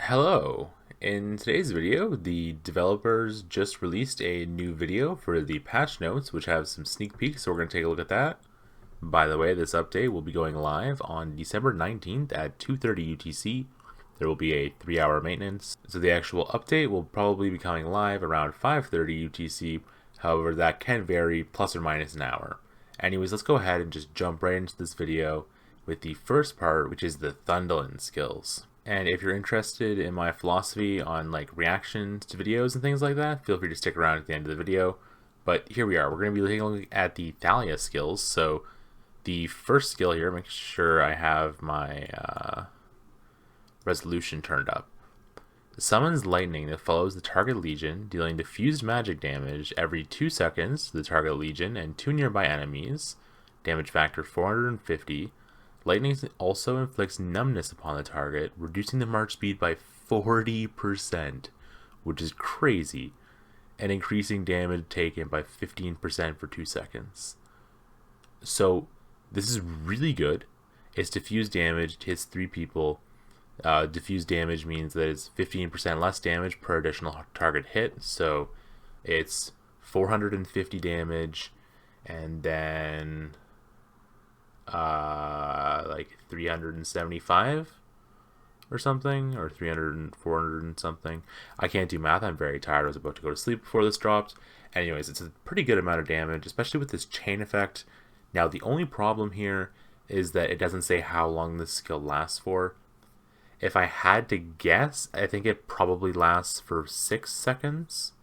Hello. In today's video, the developers just released a new video for the patch notes, which have some sneak peeks, so we're going to take a look at that. By the way, this update will be going live on December 19th at 2:30 UTC. There will be a 3-hour maintenance, so the actual update will probably be coming live around 5:30 UTC. However, that can vary plus or minus an hour. Anyways, let's go ahead and just jump right into this video with the first part, which is the Thundelyn Skills. And if you're interested in my philosophy on like reactions to videos and things like that, feel free to stick around at the end of the video. But here we are. We're going to be taking a look at the Thalia skills. So the first skill here, make sure I have my resolution turned up. Summons lightning that follows the target legion, dealing diffused magic damage every 2 seconds to the target legion and 2 nearby enemies. Damage factor 450. Lightning also inflicts numbness upon the target, reducing the march speed by 40%, which is crazy, and increasing damage taken by 15% for 2 seconds. So this is really good. It's diffused damage, hits 3 people. Diffused damage means that it's 15% less damage per additional target hit, so it's 450 damage, and then like 375 or something, or 300 and 400 and something. I can't do math. I'm very tired. I was about to go to sleep before this dropped. Anyways, it's a pretty good amount of damage, especially with this chain effect. Now, the only problem here is that it doesn't say how long this skill lasts for. If I had to guess, I think it probably lasts for 6 seconds.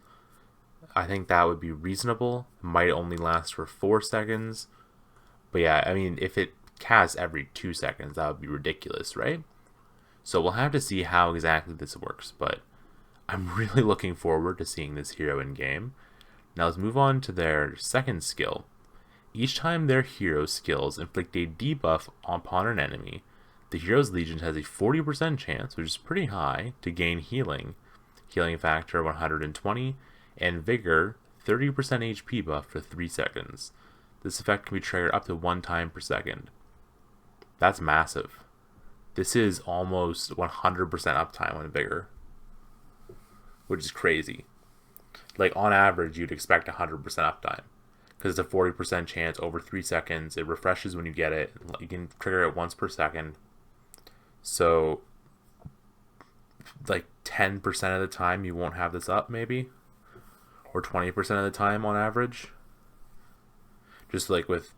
I think that would be reasonable. It might only last for 4 seconds. But yeah, I mean, if it casts every 2 seconds, that would be ridiculous, right? So we'll have to see how exactly this works, but I'm really looking forward to seeing this hero in game. Now let's move on to their second skill. Each time their hero skills inflict a debuff upon an enemy, the hero's legion has a 40% chance, which is pretty high, to gain healing. Healing factor 120, and vigor 30% HP buff for 3 seconds. This effect can be triggered up to 1 time per second. That's massive. This is almost 100% uptime on vigor, which is crazy. Like on average, you'd expect 100% uptime because it's a 40% chance over 3 seconds. It refreshes when you get it. You can trigger it once per second. So, like 10% of the time you won't have this up, maybe, or 20% of the time on average. Just like with,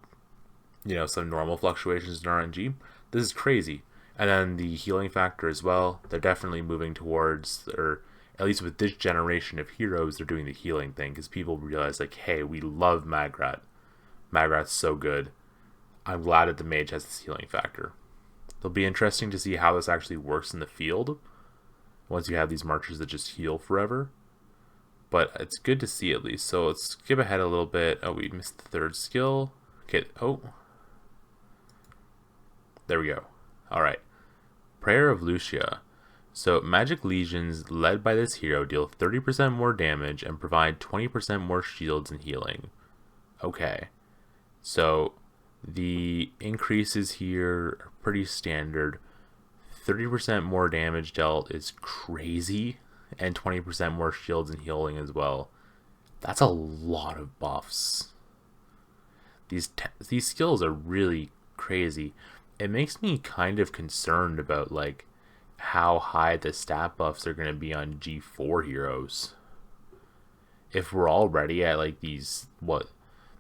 some normal fluctuations in RNG. This is crazy. And then the healing factor as well. They're definitely moving towards, or at least with this generation of heroes, they're doing the healing thing. Because people realize, like, hey, we love Magrat. Magrat's so good. I'm glad that the mage has this healing factor. It'll be interesting to see how this actually works in the field. Once you have these marchers that just heal forever. But it's good to see at least. So let's skip ahead a little bit. Oh, we missed the third skill. Okay. Oh. There we go. Alright. Prayer of Lucia. So magic legions led by this hero deal 30% more damage and provide 20% more shields and healing. Okay. So the increases here are pretty standard. 30% more damage dealt is crazy. And 20% more shields and healing as well. That's a lot of buffs. These skills are really crazy. It makes me kind of concerned about like how high the stat buffs are going to be on G4 heroes. If we're already at like these,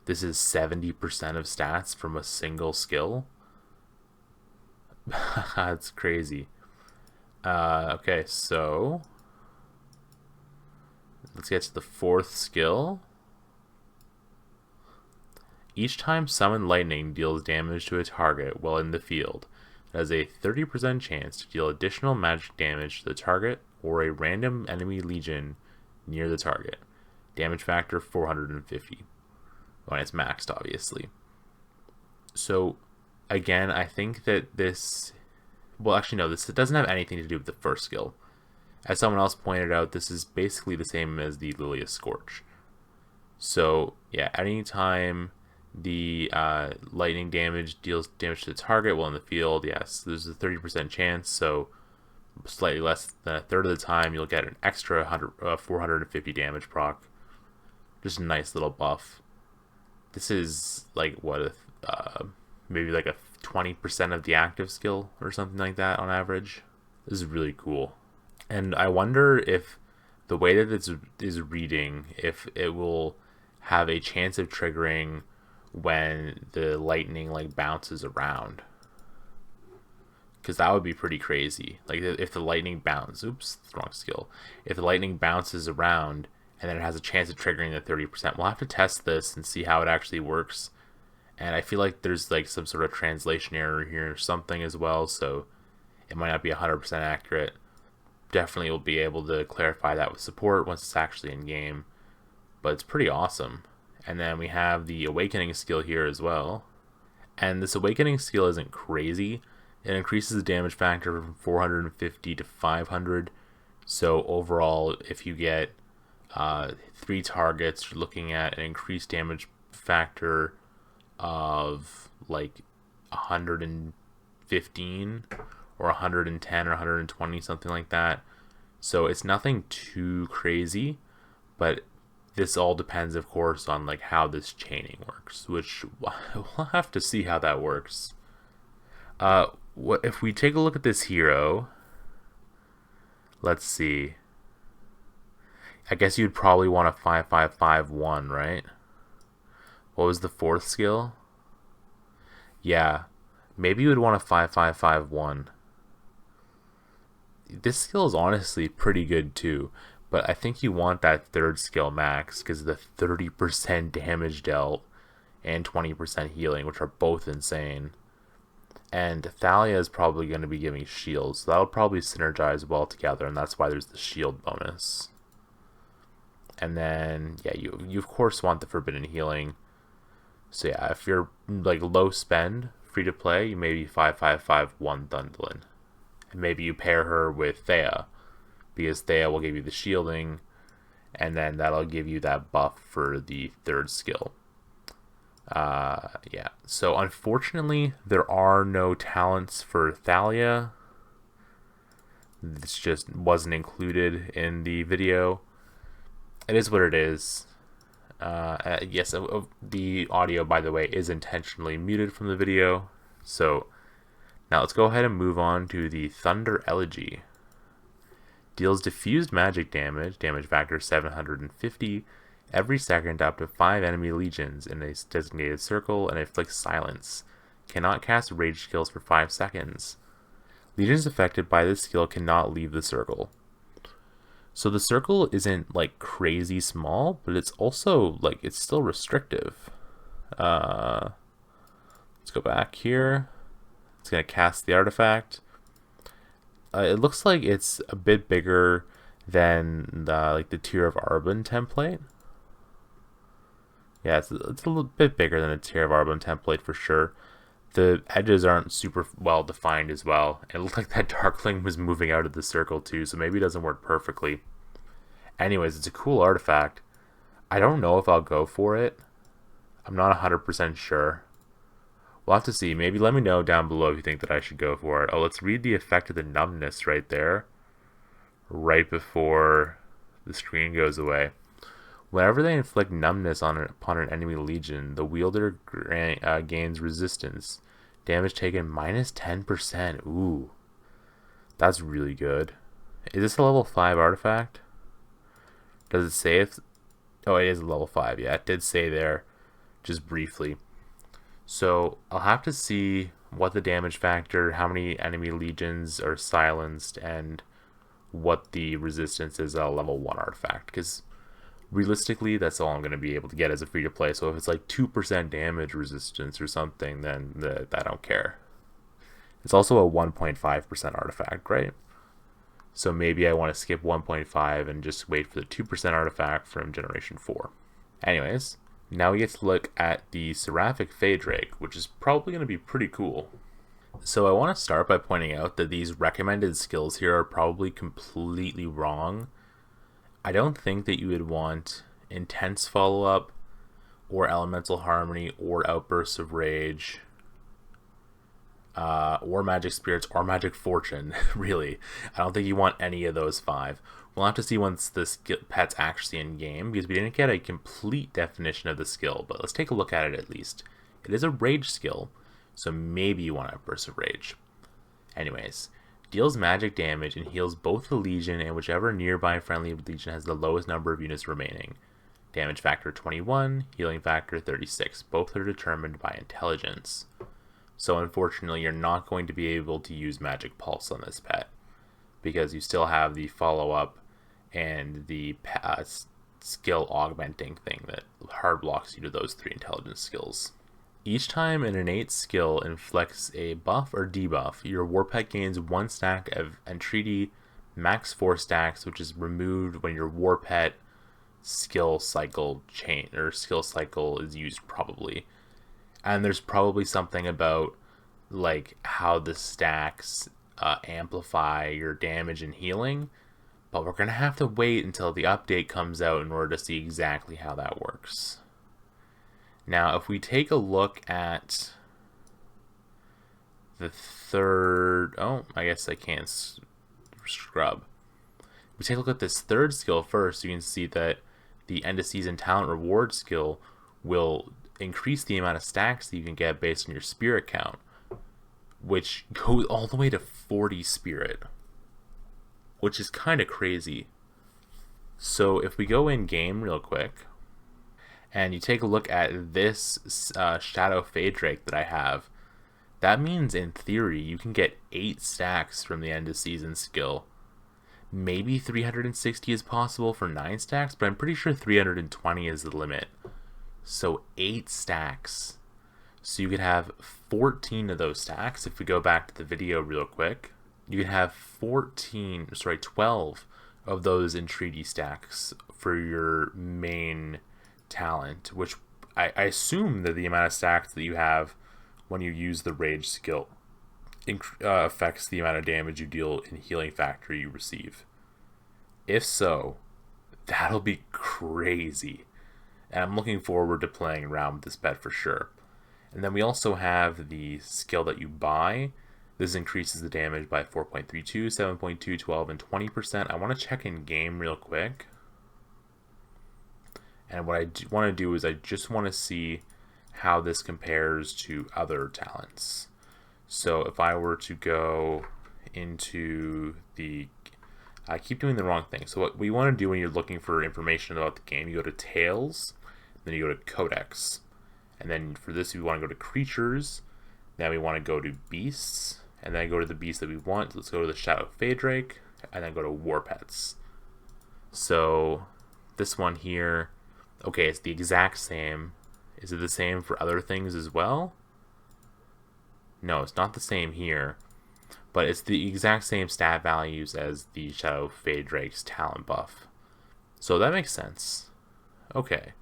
this is 70% of stats from a single skill? That's crazy. Okay, so let's get to the fourth skill. Each time Summon Lightning deals damage to a target while in the field, it has a 30% chance to deal additional magic damage to the target or a random enemy legion near the target. Damage factor 450. When it's maxed, obviously. So, again, I think that this... Well, actually, no, this doesn't have anything to do with the first skill. As someone else pointed out, this is basically the same as the Lilia Scorch. So, yeah, anytime the lightning damage deals damage to the target while in the field, yes, there's a 30% chance, so slightly less than a third of the time, you'll get an extra 450 damage proc. Just a nice little buff. This is like what, maybe like a 20% of the active skill or something like that on average. This is really cool. And I wonder if the way that it is reading, if it will have a chance of triggering when the lightning like bounces around. Because that would be pretty crazy. Like if the lightning bounces, oops, wrong skill. If the lightning bounces around and then it has a chance of triggering the 30%, we'll have to test this and see how it actually works. And I feel like there's like some sort of translation error here or something as well, so it might not be 100% accurate. Definitely will be able to clarify that with support once it's actually in game, but it's pretty awesome. And then we have the awakening skill here as well. And this awakening skill isn't crazy. It increases the damage factor from 450 to 500. So overall, if you get 3 targets, you're looking at an increased damage factor of like 115 or 110 or 120, something like that. So it's nothing too crazy, but this all depends, of course, on like how this chaining works, which we'll have to see how that works. What if we take a look at this hero? Let's see. I guess you'd probably want a 5551, right? What was the 4th skill? Yeah, maybe you would want a 5551. This skill is honestly pretty good too, but I think you want that 3rd skill max because of the 30% damage dealt and 20% healing, which are both insane. And Thalia is probably going to be giving shields, so that'll probably synergize well together, and that's why there's the shield bonus. And then, yeah, you of course want the forbidden healing. So yeah, if you're like low spend, free to play, you maybe 5551 Thundelyn. And maybe you pair her with Thea, because Thea will give you the shielding, and then that'll give you that buff for the 3rd skill. Yeah, so unfortunately, there are no talents for Thalia. This just wasn't included in the video. It is what it is. Yes, the audio, by the way, is intentionally muted from the video. So now let's go ahead and move on to the Thunder Elegy. Deals diffused magic damage, damage factor 750, every second up to 5 enemy legions in a designated circle and inflicts silence. Cannot cast rage skills for 5 seconds. Legions affected by this skill cannot leave the circle. So the circle isn't like crazy small, but it's also like it's still restrictive. Let's go back here. It's gonna cast the artifact. It looks like it's a bit bigger than the Tear of Arbon template. Yeah, it's a little bit bigger than a Tear of Arbon template for sure. The edges aren't super well defined as well. It looked like that Darkling was moving out of the circle too, so maybe it doesn't work perfectly. Anyways, it's a cool artifact. I don't know if I'll go for it. I'm not 100% sure. We'll have to see. Maybe let me know down below if you think that I should go for it. Oh, let's read the effect of the numbness right there. Right before the screen goes away. Whenever they inflict numbness upon an enemy legion, the wielder gains resistance. Damage taken minus 10%. Ooh. That's really good. Is this a level 5 artifact? Does it say if... Oh, it is a level 5. Yeah, it did say there. Just briefly. So, I'll have to see what the damage factor, how many enemy legions are silenced, and what the resistance is at a level 1 artifact. Because realistically, that's all I'm going to be able to get as a free-to-play. So if it's like 2% damage resistance or something, then I don't care. It's also a 1.5% artifact, right? So maybe I want to skip 1.5 and just wait for the 2% artifact from Generation 4. Anyways, now we get to look at the Seraphic Faedrake, which is probably going to be pretty cool. So I want to start by pointing out that these recommended skills here are probably completely wrong. I don't think that you would want Intense Follow-Up, or Elemental Harmony, or Outbursts of Rage. or magic spirits, or magic fortune. Really, I don't think you want any of those 5. We'll have to see once this pet's actually in game, because we didn't get a complete definition of the skill, but let's take a look at it at least. It is a rage skill, so maybe you want a burst of rage. Anyways, deals magic damage and heals both the Legion and whichever nearby friendly Legion has the lowest number of units remaining. Damage factor 21, healing factor 36. Both are determined by intelligence. So unfortunately, you're not going to be able to use Magic Pulse on this pet, because you still have the follow-up and the skill augmenting thing that hard blocks you to those 3 intelligence skills. Each time an innate skill inflicts a buff or debuff, your war pet gains 1 stack of Entreaty, max 4 stacks, which is removed when your war pet skill cycle is used, probably. And there's probably something about like how the stacks amplify your damage and healing, but we're gonna have to wait until the update comes out in order to see exactly how that works. Now, if we take a look at the third... Oh, I guess I can't scrub. If we take a look at this third skill first, you can see that the end of season talent reward skill will increase the amount of stacks that you can get based on your spirit count, which goes all the way to 40 spirit, which is kind of crazy. So if we go in game real quick, and you take a look at this Shadow Faedrake that I have, that means in theory you can get 8 stacks from the end of season skill. Maybe 360 is possible for 9 stacks, but I'm pretty sure 320 is the limit. So 8 stacks. So you could have 14 of those stacks. If we go back to the video real quick, you could have 12 of those entreaty stacks for your main talent, which I assume that the amount of stacks that you have when you use the rage skill affects the amount of damage you deal in healing factor you receive. If so, that'll be crazy, and I'm looking forward to playing around with this pet for sure. And then we also have the skill that you buy. This increases the damage by 4.32, 7.2, 12, and 20%. I want to check in game real quick. And what I want to do is I just want to see how this compares to other talents. So if I were to go into the... I keep doing the wrong thing. So what we want to do when you're looking for information about the game, you go to Tales, then you go to Codex. And then for this, we want to go to Creatures. Then we want to go to Beasts. And then go to the beast that we want. Let's go to the Shadow Faedrake. And then go to War Pets. So this one here... Okay, it's the exact same. Is it the same for other things as well? No, it's not the same here. But it's the exact same stat values as the Shadow Faedrake's talent buff. So that makes sense. Okay.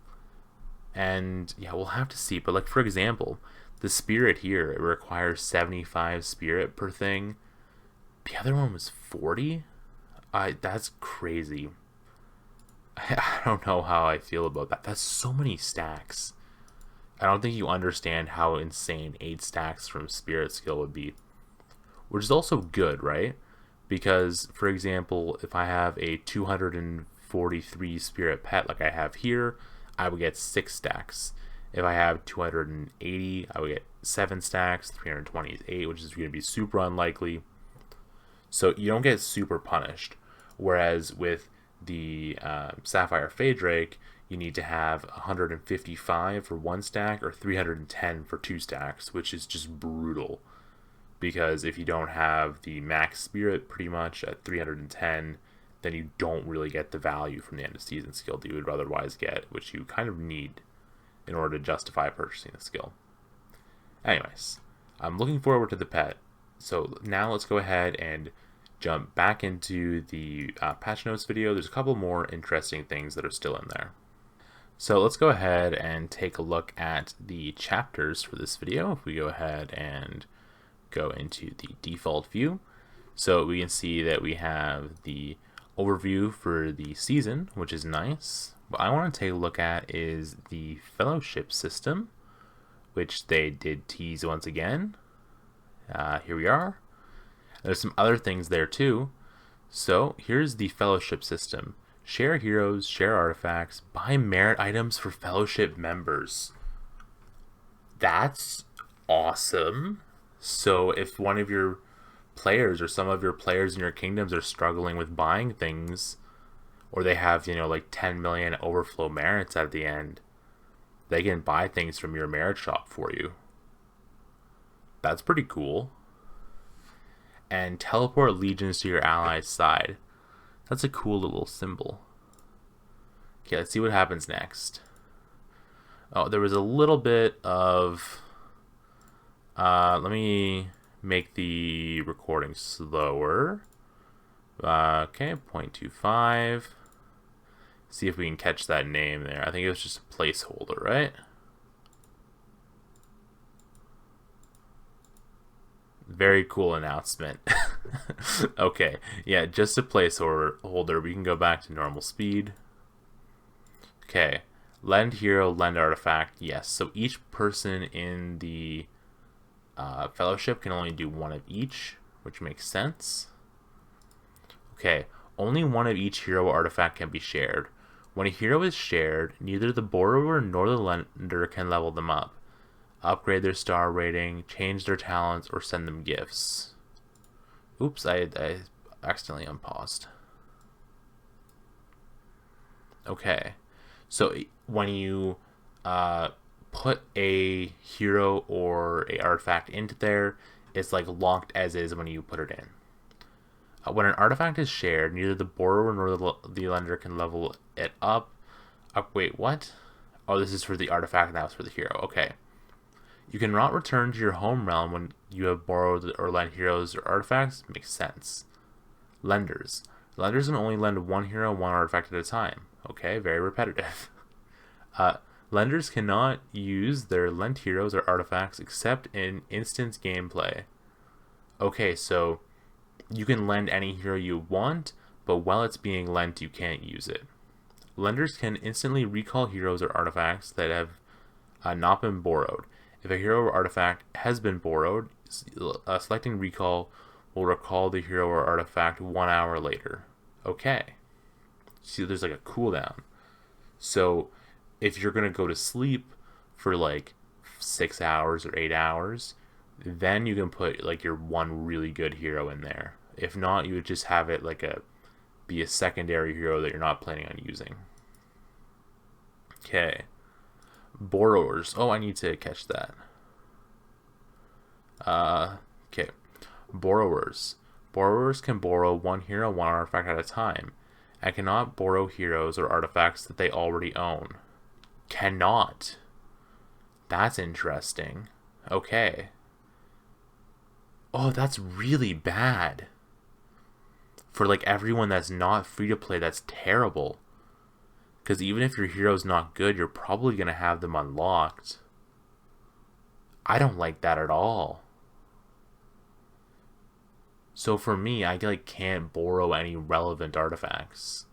And yeah, we'll have to see. But like, for example, the spirit here, it requires 75 spirit per thing. The other one was 40? That's crazy. I don't know how I feel about that. That's so many stacks. I don't think you understand how insane 8 stacks from spirit skill would be. Which is also good, right? Because, for example, if I have a 243 spirit pet like I have here, I would get 6 stacks. If I have 280, I would get 7 stacks. 320 is 8, which is going to be super unlikely. So you don't get super punished. Whereas with the Sapphire Faedrake, you need to have 155 for 1 stack or 310 for 2 stacks, which is just brutal. Because if you don't have the max spirit pretty much at 310, then you don't really get the value from the end of season skill that you would otherwise get, which you kind of need in order to justify purchasing the skill. Anyways, I'm looking forward to the pet. So now let's go ahead and jump back into the patch notes video. There's a couple more interesting things that are still in there. So let's go ahead and take a look at the chapters for this video. If we go ahead and go into the default view, so we can see that we have the overview for the season, which is nice. What I want to take a look at is the fellowship system, which they did tease once again. Here we are. There's some other things there too. So here's the fellowship system. Share heroes, share artifacts, buy merit items for fellowship members. That's awesome. So if one of your players or some of your players in your kingdoms are struggling with buying things, or they have, like 10 million overflow merits at the end, they can buy things from your merit shop for you. That's pretty cool. And teleport legions to your allies' side. That's a cool little symbol. Okay, let's see what happens next. Oh, there was a little bit of... let me make the recording slower. Okay, 0.25. See if we can catch that name there. I think it was just a placeholder, right? Very cool announcement. Okay, yeah, just a placeholder. We can go back to normal speed. Okay, lend hero, lend artifact. Yes, so each person in the fellowship can only do one of each, which makes sense. Okay, only one of each hero artifact can be shared. When a hero is shared, neither the borrower nor the lender can level them up, upgrade their star rating, change their talents, or send them gifts. Oops, I accidentally unpaused. Okay, so when you put a hero or a artifact into there, it's like locked as is when you put it in. When an artifact is shared, neither the borrower nor the lender can level it up. Wait, what? Oh, this is for the artifact, now it's for the hero. Okay. You cannot return to your home realm when you have borrowed or lent heroes or artifacts. Makes sense. Lenders. Lenders can only lend one hero, one artifact at a time. Okay, very repetitive. Lenders cannot use their lent heroes or artifacts except in instance gameplay. Okay, so you can lend any hero you want, but while it's being lent, you can't use it. Lenders can instantly recall heroes or artifacts that have not been borrowed. If a hero or artifact has been borrowed, selecting recall will recall the hero or artifact 1 hour later. Okay. See, there's like a cooldown. So if you're going to go to sleep for like 6 hours or 8 hours, then you can put like your one really good hero in there. If not, you would just have it like be a secondary hero that you're not planning on using. Okay. Borrowers. Oh, I need to catch that. Okay. Borrowers. Borrowers can borrow one hero, one artifact at a time, and cannot borrow heroes or artifacts that they already own. Cannot. That's interesting. Okay. Oh, that's really bad. For like everyone that's not free to play, that's terrible. Because even if your hero's not good, you're probably going to have them unlocked. I don't like that at all. So for me, I like can't borrow any relevant artifacts.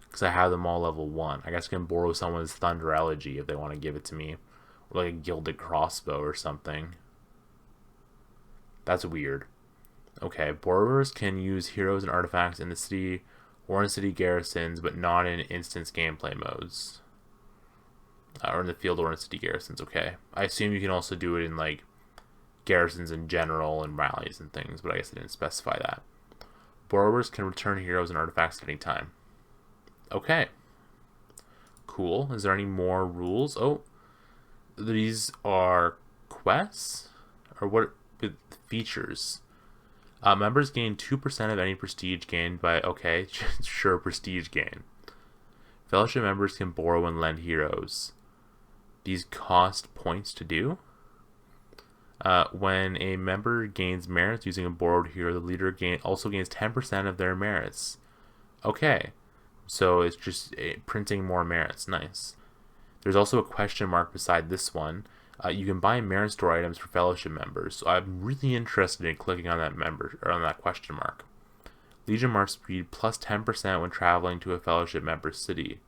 Because I have them all level 1. I guess I can borrow someone's Thunder Elegy if they want to give it to me. Or like a Gilded Crossbow or something. That's weird. Okay, borrowers can use heroes and artifacts in the city or in city garrisons, but not in instance gameplay modes. Or in the field or in city garrisons, okay. I assume you can also do it in like garrisons in general and rallies and things, but I guess I didn't specify that. Borrowers can return heroes and artifacts at any time. Okay. Cool. Is there any more rules? Oh, these are quests? Or what features? Members gain 2% of any prestige gained by... Okay, sure, prestige gain. Fellowship members can borrow and lend heroes. These cost points to do. When a member gains merits using a borrowed hero, the leader also gains 10% of their merits. Okay, so it's just printing more merits. Nice. There's also a question mark beside this one. You can buy merit store items for fellowship members, so I'm really interested in clicking on that on that question mark. Legion March speed plus 10% when traveling to a fellowship member's city.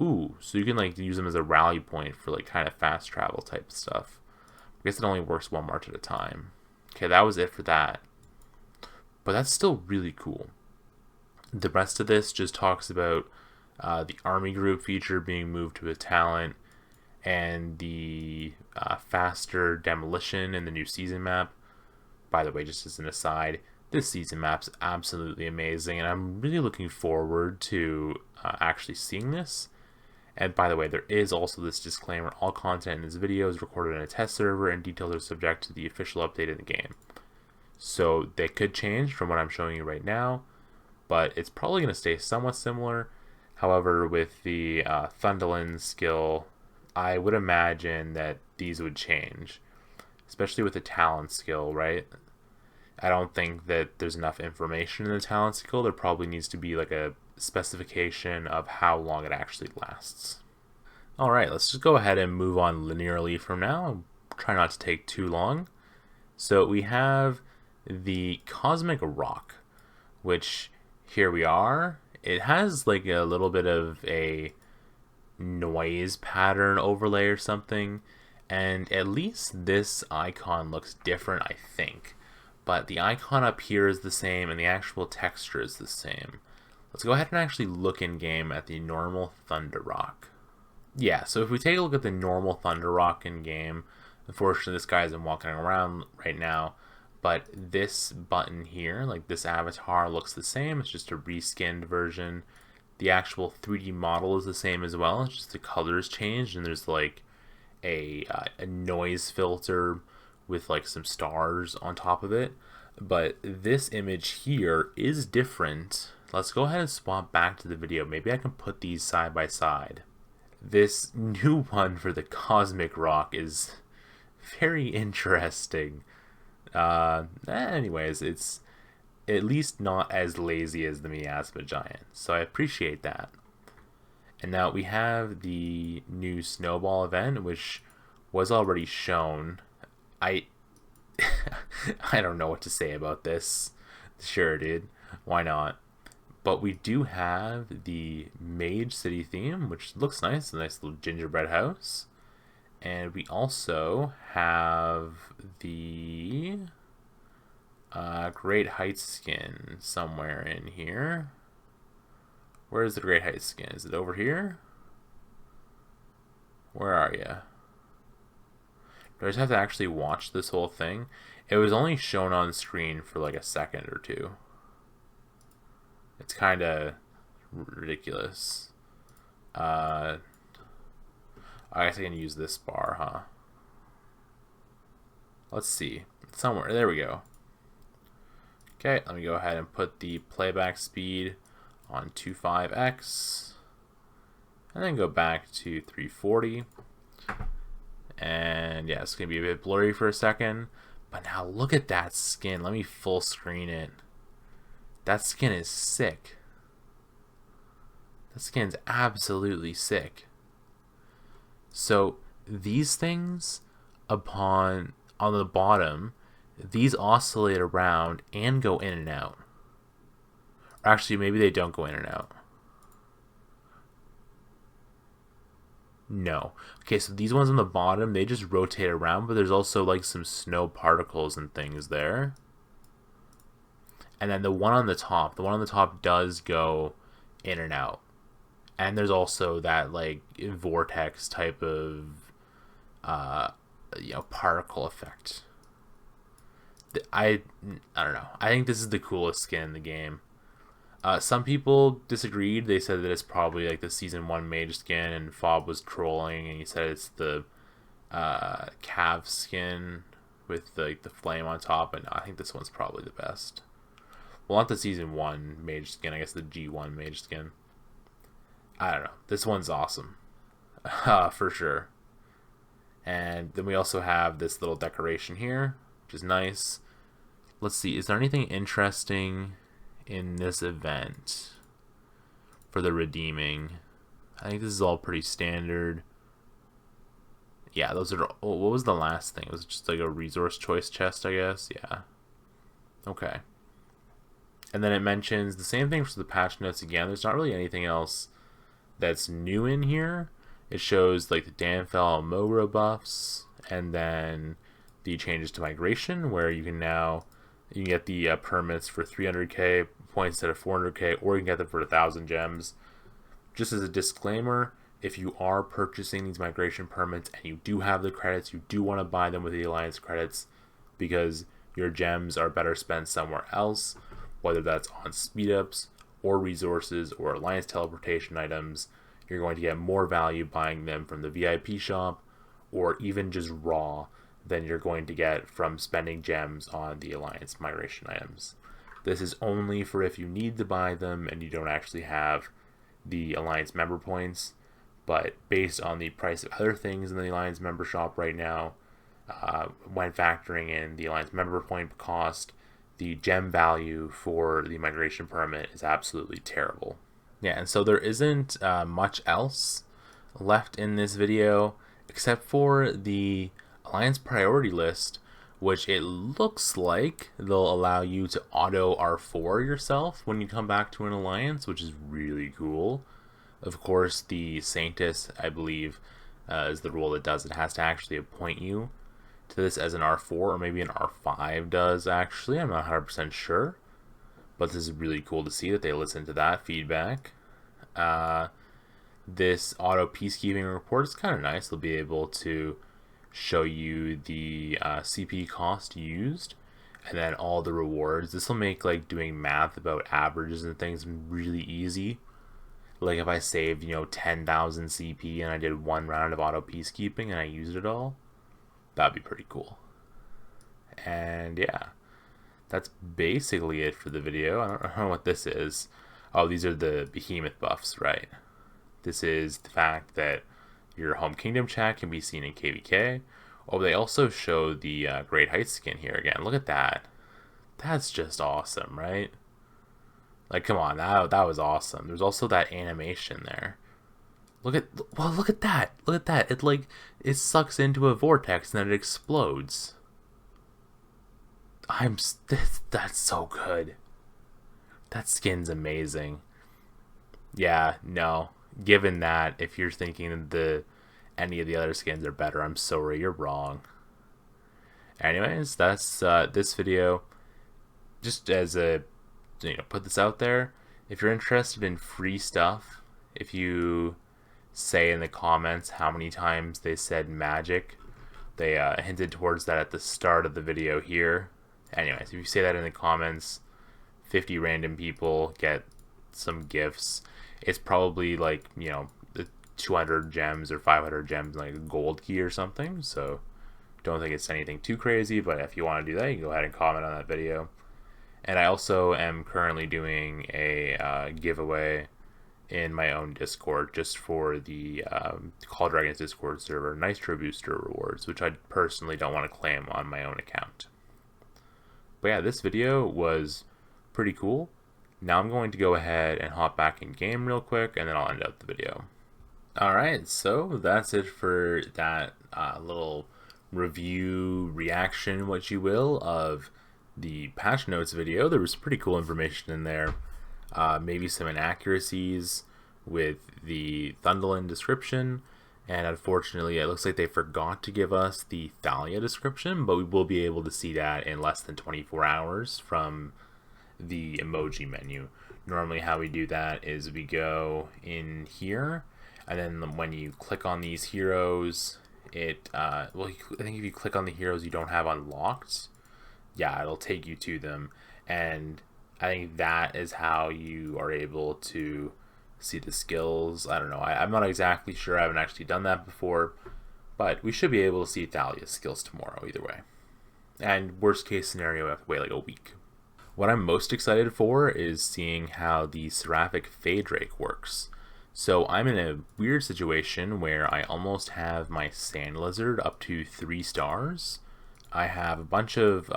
Ooh, so you can like use them as a rally point for like kind of fast travel type stuff. I guess it only works one march at a time. Okay, that was it for that. But that's still really cool. The rest of this just talks about the army group feature being moved to a talent, and the faster demolition in the new season map. By the way, just as an aside, this season map's absolutely amazing, and I'm really looking forward to actually seeing this. And by the way, there is also this disclaimer: all content in this video is recorded in a test server, and details are subject to the official update in the game. So they could change from what I'm showing you right now, but it's probably going to stay somewhat similar. However, with the Thundelyn skill, I would imagine that these would change, especially with the talent skill, right? I don't think that there's enough information in the talent skill. There probably needs to be like a specification of how long it actually lasts. Alright, let's just go ahead and move on linearly from now. Try not to take too long. So we have the Cosmic Rock, which here we are. It has like a little bit of a noise pattern overlay or something, and at least this icon looks different, I think. But the icon up here is the same, and the actual texture is the same. Let's go ahead and actually look in game at the normal Thunder Rock. Yeah, so if we take a look at the normal Thunder Rock in game, unfortunately this guy isn't walking around right now, but this button here, like this avatar, looks the same. It's just a reskinned version. The actual 3D model is the same as well. It's just the colors changed, and there's like a noise filter with like some stars on top of it. But this image here is different. Let's go ahead and swap back to the video. Maybe I can put these side by side. This new one for the Cosmic Rock is very interesting. Anyways, it's at least not as lazy as the Miasma Giant, so I appreciate that. And now we have the new Snowball event, which was already shown. I don't know what to say about this. Sure, dude. Why not? But we do have the Mage City theme, which looks nice. A nice little gingerbread house. And we also have the Great Heights skin somewhere in here. Where is the Great Heights skin? Is it over here? Where are you? Do I just have to actually watch this whole thing? It was only shown on screen for like a second or two. It's kind of ridiculous. I guess I can use this bar, huh? Let's see. It's somewhere. There we go. Okay, let me go ahead and put the playback speed on 25x. And then go back to 340. And yeah, it's going to be a bit blurry for a second. But now look at that skin. Let me full screen it. That skin is sick. That skin's absolutely sick. So these things on the bottom, these oscillate around and go in and out. Or actually, maybe they don't go in and out. No. Okay, so these ones on the bottom, they just rotate around, but there's also like some snow particles and things there. And then the one on the top does go in and out. And there's also that like vortex type of particle effect. I don't know. I think this is the coolest skin in the game. Some people disagreed. They said that it's probably like the season 1 mage skin, and Fob was trolling and he said it's the Cav skin with the flame on top, and I think this one's probably the best. Well, not the season 1 mage skin, I guess the G1 mage skin. I don't know. This one's awesome. For sure. And then we also have this little decoration here, which is nice. Let's see, is there anything interesting in this event for the redeeming? I think this is all pretty standard. Yeah, those are... Oh, what was the last thing? It was just like a resource choice chest, I guess. Yeah. Okay. And then it mentions the same thing for the patch notes again. There's not really anything else that's new in here. It shows like the Danfell and Mogro buffs, and then the changes to migration, where you can get the permits for 300k points instead of 400k, or you can get them for 1,000 gems. Just as a disclaimer, if you are purchasing these migration permits and you do have the credits, you do want to buy them with the Alliance credits, because your gems are better spent somewhere else, whether that's on speed ups or resources or Alliance teleportation items. You're going to get more value buying them from the VIP shop, or even just raw, than you're going to get from spending gems on the Alliance migration items. This is only for if you need to buy them and you don't actually have the Alliance member points, but based on the price of other things in the Alliance member shop right now, when factoring in the Alliance member point cost, the gem value for the migration permit is absolutely terrible. Yeah, and so there isn't much else left in this video except for the Alliance priority list, which it looks like they'll allow you to auto R4 yourself when you come back to an Alliance, which is really cool. Of course, the Sanctus, I believe, is the rule that does it. It has to actually appoint you to this as an R4, or maybe an R5 does, actually. I'm not 100% sure. But this is really cool to see that they listen to that feedback. This auto peacekeeping report is kind of nice. They'll be able to show you the CP cost used and then all the rewards. This will make like doing math about averages and things really easy. Like if I saved 10,000 CP and I did one round of auto peacekeeping and I used it all, that'd be pretty cool. And yeah, that's basically it for the video. I don't know what this is. Oh, these are the behemoth buffs, right? This is the fact that your home kingdom chat can be seen in KVK. Oh, they also show the Great Heights skin here again. Look at that. That's just awesome, right? Like, come on, that was awesome. There's also that animation there. Look at that. Look at that. It sucks into a vortex and then it explodes. That's so good. That skin's amazing. Yeah, no. Given that, if you're thinking that any of the other skins are better, I'm sorry, you're wrong. Anyways, that's this video. Just as a, put this out there. If you're interested in free stuff, if you say in the comments how many times they said magic, they hinted towards that at the start of the video here. Anyways, if you say that in the comments, 50 random people get some gifts. It's probably like, 200 gems or 500 gems, like a gold key or something. So don't think it's anything too crazy, but if you want to do that, you can go ahead and comment on that video. And I also am currently doing a giveaway in my own Discord just for the Call Dragons Discord server Nitro Booster rewards, which I personally don't want to claim on my own account. But yeah, this video was pretty cool. Now I'm going to go ahead and hop back in game real quick, and then I'll end up the video. Alright, so that's it for that little review, reaction, what you will, of the patch notes video. There was pretty cool information in there. Maybe some inaccuracies with the Thundelyn description, and unfortunately it looks like they forgot to give us the Thalia description, but we will be able to see that in less than 24 hours from the emoji menu. Normally how we do that is we go in here, and then when you click on these heroes, it well, I think if you click on the heroes you don't have unlocked, yeah, it'll take you to them, and I think that is how you are able to see the skills. I don't know, I'm not exactly sure, I haven't actually done that before, but we should be able to see Thalia's skills tomorrow either way. And worst case scenario, we have to wait like a week. What I'm most excited for is seeing how the Seraphic Faedrake works. So I'm in a weird situation where I almost have my Sand Lizard up to 3 stars. I have a bunch of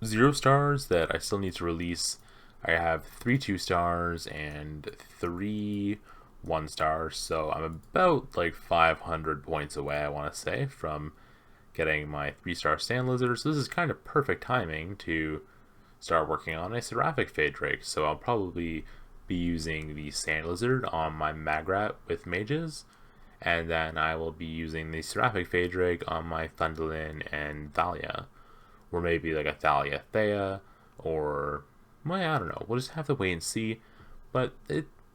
0 stars that I still need to release. I have 3 2 stars and 3 1 stars, so I'm about like 500 points away, I want to say, from getting my 3-star Sand Lizard. So this is kind of perfect timing to start working on a Seraphic Faedrake. So I'll probably be using the Sand Lizard on my Magrat with mages, And then I will be using the Seraphic Faedrake on my Thundelyn and Thalia. Or maybe like a Thalia Thea, or, well, I don't know. We'll just have to wait and see. But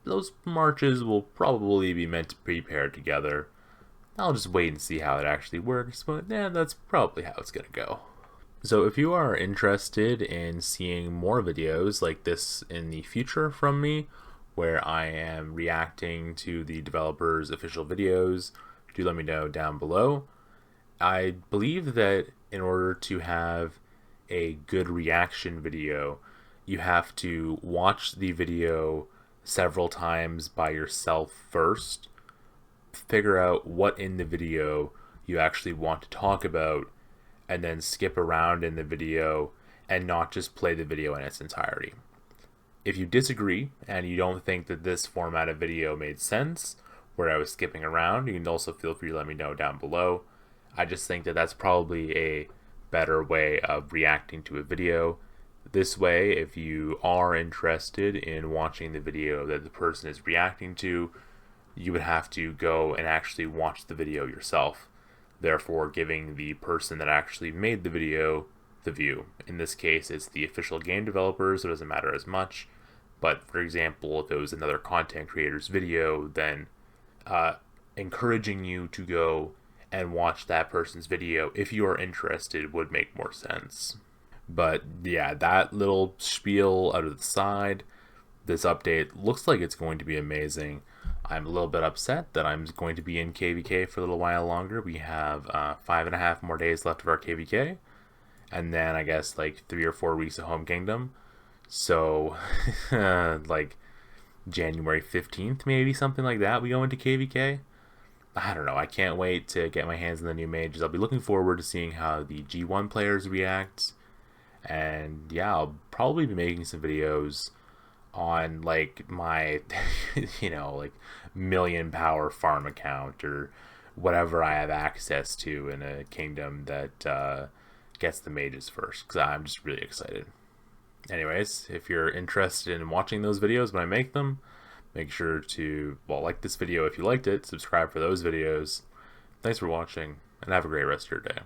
those marches will probably be meant to be paired together. I'll just wait and see how it actually works, but yeah, that's probably how it's gonna go. So if you are interested in seeing more videos like this in the future from me, where I am reacting to the developers' official videos, do let me know down below. I believe that in order to have a good reaction video, you have to watch the video several times by yourself first, figure out what in the video you actually want to talk about, and then skip around in the video and not just play the video in its entirety. If you disagree and you don't think that this format of video made sense, where I was skipping around, you can also feel free to let me know down below. I just think that that's probably a better way of reacting to a video. This way, if you are interested in watching the video that the person is reacting to, you would have to go and actually watch the video yourself, therefore giving the person that actually made the video the view. In this case, it's the official game developers, so it doesn't matter as much. But for example, if it was another content creator's video, then encouraging you to go and watch that person's video, if you are interested, would make more sense. But yeah, that little spiel out of the side, this update looks like it's going to be amazing. I'm a little bit upset that I'm going to be in KVK for a little while longer. We have 5.5 more days left of our KVK, and then I guess like 3 or 4 weeks of Home Kingdom. So like January 15th, maybe something like that, we go into KVK. I don't know. I can't wait to get my hands on the new mages. I'll be looking forward to seeing how the G1 players react. And yeah, I'll probably be making some videos on like my you know, like million power farm account or whatever I have access to in a kingdom that gets the mages first, because I'm just really excited. Anyways, if you're interested in watching those videos when I make them, make sure to, well, like this video if you liked it, subscribe for those videos. Thanks for watching, and have a great rest of your day.